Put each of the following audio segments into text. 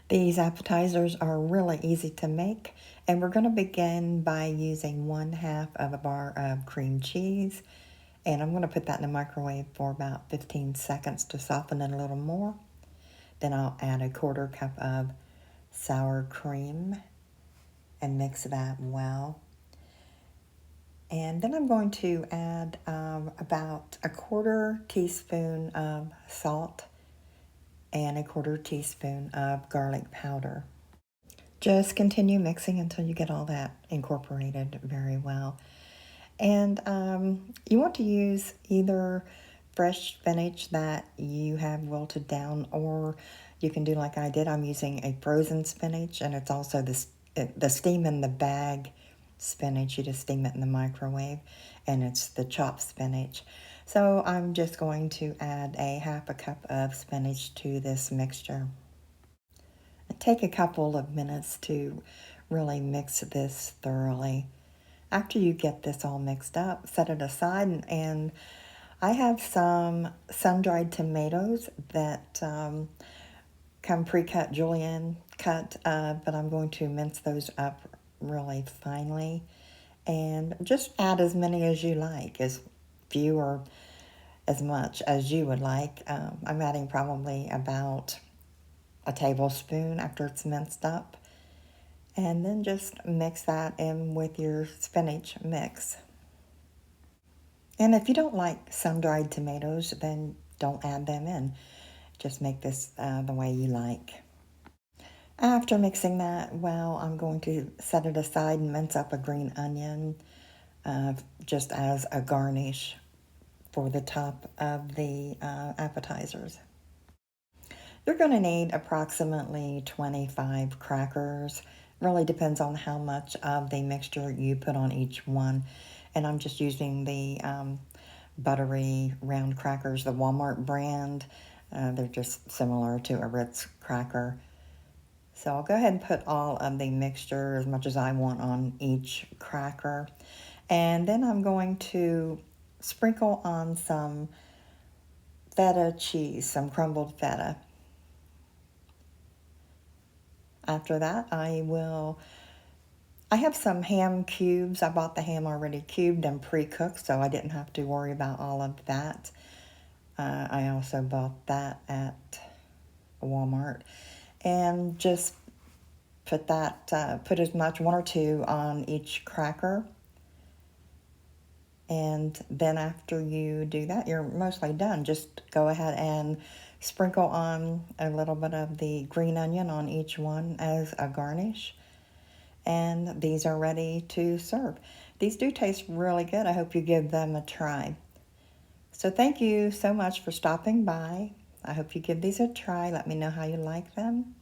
These appetizers are really easy to make, and we're going to begin by using 1/2 of a bar of cream cheese, and I'm going to put that in the microwave for about 15 seconds to soften it a little more. Then I'll add a 1/4 cup of sour cream and mix that well. And then I'm going to add about a 1/4 teaspoon of salt and a 1/4 teaspoon of garlic powder. Just continue mixing until you get all that incorporated very well. And you want to use either fresh spinach that you have wilted down, or you can do like I did. I'm using a frozen spinach, and it's also the steam in the bag spinach. You just steam it in the microwave, and it's the chopped spinach. So I'm just going to add a 1/2 cup of spinach to this mixture. Take a couple of minutes to really mix this thoroughly. After you get this all mixed up, set it aside, and I have some sun-dried tomatoes that come pre-cut, julienne cut, but I'm going to mince those up really finely, and just add as many as you like, as few or as much as you would like. I'm adding probably about a tablespoon after it's minced up, and then just mix that in with your spinach mix. And if you don't like sun-dried tomatoes, then don't add them in. Just make this the way you like. After mixing that well, I'm going to set it aside and mince up a green onion just as a garnish for the top of the appetizers. You're going to need approximately 25 crackers. Really depends on how much of the mixture you put on each one. And I'm just using the buttery round crackers, the Walmart brand. They're just similar to a Ritz cracker. So I'll go ahead and put all of the mixture, as much as I want, on each cracker. And then I'm going to sprinkle on some feta cheese, some crumbled feta. After that, I have some ham cubes. I bought the ham already cubed and pre-cooked, so I didn't have to worry about all of that. I also bought that at Walmart. And just put as much, 1 or 2 on each cracker. And then after you do that, you're mostly done. Just go ahead and sprinkle on a little bit of the green onion on each one as a garnish. And these are ready to serve. These do taste really good. I hope you give them a try. So thank you so much for stopping by. I hope you give these a try. Let me know how you like them.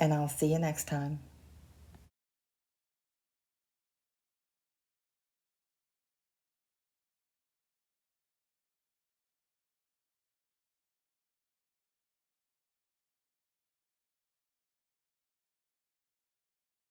And I'll see you next time.